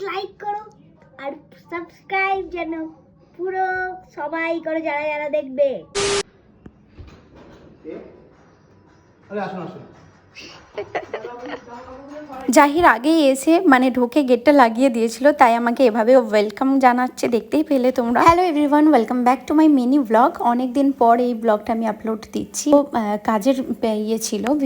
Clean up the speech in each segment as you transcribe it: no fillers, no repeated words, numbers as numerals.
Like করো আর subscribe যেন পুরো সবাই করে যারা যারা দেখবে। আরে আসুন আসুন। জাহির আগেই এসে মানে ঢোকে গেটটা লাগিয়ে দিয়েছিল, তাই আমাকে এভাবে ওয়েলকাম জানাচ্ছে, দেখতেই পেলে তোমরা। Hello everyone, welcome back to my mini blog. অনেকদিন পর এই ব্লগটা আমি আপলোড দিচ্ছি। কাজের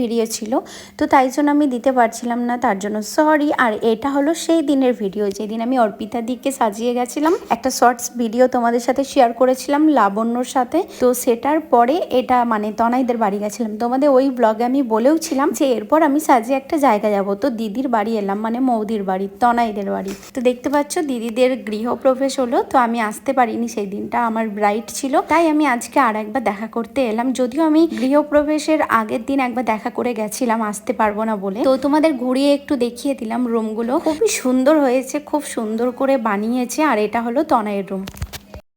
ভিডিও ছিল, তো তাই জন্য আমি দিতে পারছিলাম না, তার জন্য সরি। আর এটা হলো সেই দিনের ভিডিও যেদিন আমি অর্পিতা দিকে সাজিয়ে গেছিলাম। একটা শর্টস ভিডিও তোমাদের সাথে শেয়ার করেছিলাম লাবণ্যর সাথে, তো সেটার পরে এটা মানে তনাইদের বাড়ি গেছিলাম। তোমাদের ওই ব্লগে আমি বলেও ছিলাম যে এরপর আমি সাজিয়ে একটা জায়গা যাব, তো দিদির বাড়ি এলাম, মানে মৌদির বাড়ি, তনাইদের বাড়ি। তো দেখতে পাচ্ছ দিদিদের গৃহপ্রবেশ হলো, তো আমি আসতে পারিনি সেই দিনটা, আমার ব্রাইড ছিল, তাই আমি আজকে আর একবার দেখা করতে এলাম। যদিও আমি গৃহপ্রবেশের আগের দিন একবার দেখা করে গেছিলাম, আসতে পারবো না বলে। তো তোমাদের ঘুরিয়ে একটু দেখিয়ে দিলাম রুমগুলো, খুবই সুন্দর হয়েছে, খুব সুন্দর করে বানিয়েছে। আর এটা হলো তনয়ের রুম।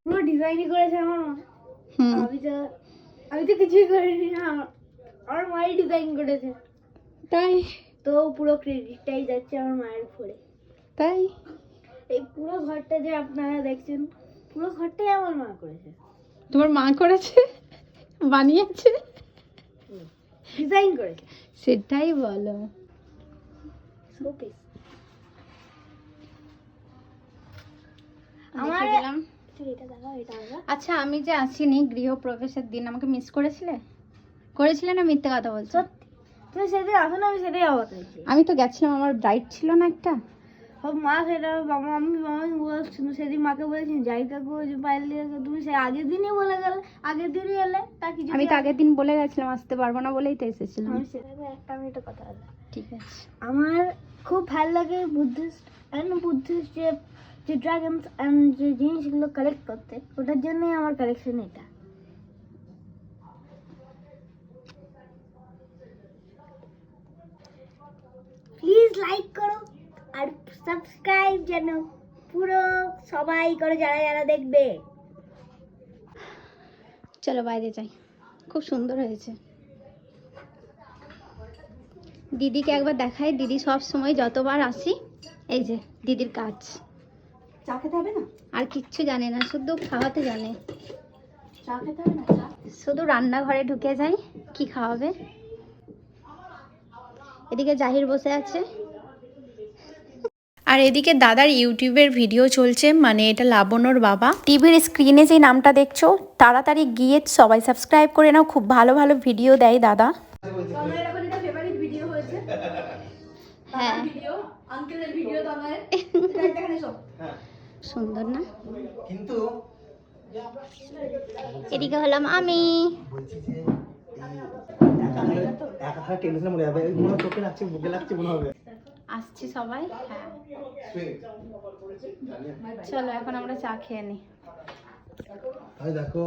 পুরো ডিজাইনই করেছে আমার মা। আমি তো কিছুই করিনি, আমার মাই ডিজাইন করেছে। তাই তো পুরো ক্রেডিটটাই যাচ্ছে আমার মায়ের উপরে। তাই এই পুরো ঘরটা যে আপনারা দেখছেন, পুরো ঘরটাই আমার মা করেছে। তোমার মা করেছে, বানিয়েছে, ডিজাইন করেছে। সেটাই বলো। আমার দিলাম। এটা দেখো, এটা দেখো। আচ্ছা, আমি যে আসিনি গৃহপ্রবেশের দিন, আমাকে মিস করেছিলে না মিথ্যে কথা বলছো? সত্যি তুমি সেদিন আসো না, আমি সেটাই অবাক হয়েছি। আমি তো গেছিলাম, আমার ব্রাইড ছিল না একটা। মা সেটা আমি বলছি সেদিন মাকে বলেছি যাই কাকু পাইলে তুমি সে আগের দিনই বলে গেলে, আগের দিনই এলে তা কিছু। আমি তো আগের দিন বলে গেছিলাম আসতে পারবো না বলেই তো এসেছিলাম। আমি সেটা একটা মিনিট কথা বলে। ঠিক আছে। আমার খুব ভালো লাগে বুদ্ধিস্ট যে ড্রাগনস এন্ড যে জিনিসগুলো কালেক্ট করতে, ওটার জন্যই আমার কালেকশন এটা। প্লিজ লাইক করো আর সাবস্ক্রাইব যেন পুরো সবাই করে যারা যারা দেখবে। চলো বাইরে যাই, খুব সুন্দর হয়েছে। দিদিকে একবার দেখাই, দিদি সব সময় যতবার আসি, এই যে দিদির কাজ। চা খেতে হবে না, আর কিচ্ছু জানে না, শুধু খাওয়াতে জানে। চা খেতে হবে না, শুধু রান্নাঘরে ঢুকে যাই, কি খাওয়াবে। এদিকে জাহির বসে আছে, আর এদিকে দাদার ইউটিউবের ভিডিও চলছে, মানে এটা লাবণ্যর বাবা। টিভির স্ক্রিনে যে নামটা দেখছো, তাড়াতাড়ি গিয়ে সবাই সাবস্ক্রাইব করে নাও, খুব ভালো ভালো ভিডিও দেয় দাদা। হ্যাঁ, সুন্দর না? কিন্তু এদিকে হলাম আমি। বলছি যে একা টেনশনে মরে যাবে, মনে চোখে লাগছে, বুকে লাগছে মনে হবে। আসছি সবাই। হ্যাঁ, চলো এখন আমরা চা খেয়ে নিই। দেখো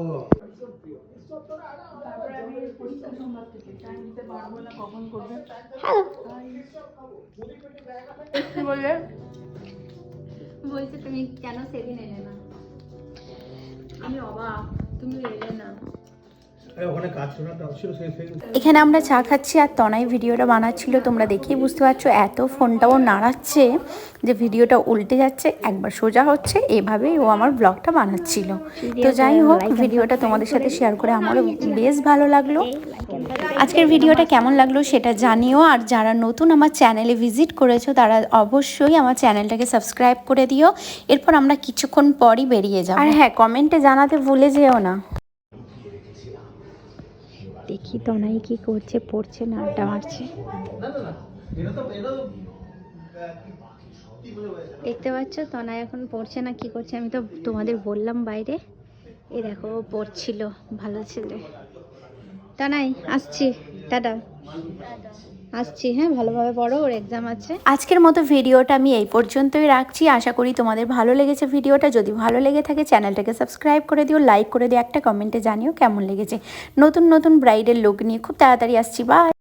বলছে তুমি কেন সেদিন এলে না? আমি অবাক, তুমি এলে না। এখানে আমরা চা খাচ্ছি আর তনাই ভিডিওটা বানাচ্ছিল, তোমরা দেখেই বুঝতে পারছো এত ফোনটাও নাড়াচ্ছে যে ভিডিওটা উল্টে যাচ্ছে, একবার সোজা হচ্ছে, এভাবেই ও আমার ব্লগটা বানাচ্ছিল। তো যাই হোক, ভিডিওটা তোমাদের সাথে শেয়ার করে আমারও বেশ ভালো লাগলো। আজকের ভিডিওটা কেমন লাগলো সেটা জানিও, আর যারা নতুন আমার চ্যানেলে ভিজিট করেছো তারা অবশ্যই আমার চ্যানেলটাকে সাবস্ক্রাইব করে দিও। এরপর আমরা কিছুক্ষণ পরই বেরিয়ে যাব। আর হ্যাঁ, কমেন্টে জানাতে ভুলে যেও না। দেখি তনাই কি করছে, পড়ছে না আড্ডা মারছে। দেখতে পাচ্ছ তনাই এখন পড়ছে না কি করছে, আমি তো তোমাদের বললাম বাইরে। এই দেখো পড়ছিল, ভালো ছেলে। তনাই আসছি, টাটা। আসছি, হ্যাঁ, ভালোভাবে পড়ো, ওর এক্সাম আছে। আজকের মতো ভিডিওটা আমি এই পর্যন্তই রাখছি। আশা করি তোমাদের ভালো লেগেছে ভিডিওটা। যদি ভালো লেগে থাকে চ্যানেলটাকে সাবস্ক্রাইব করে দিও, লাইক করে দিও, একটা কমেন্টে জানিও কেমন লেগেছে। নতুন নতুন ব্রাইডের লুক নিয়ে খুব তাড়াতাড়ি আসছি, বাই।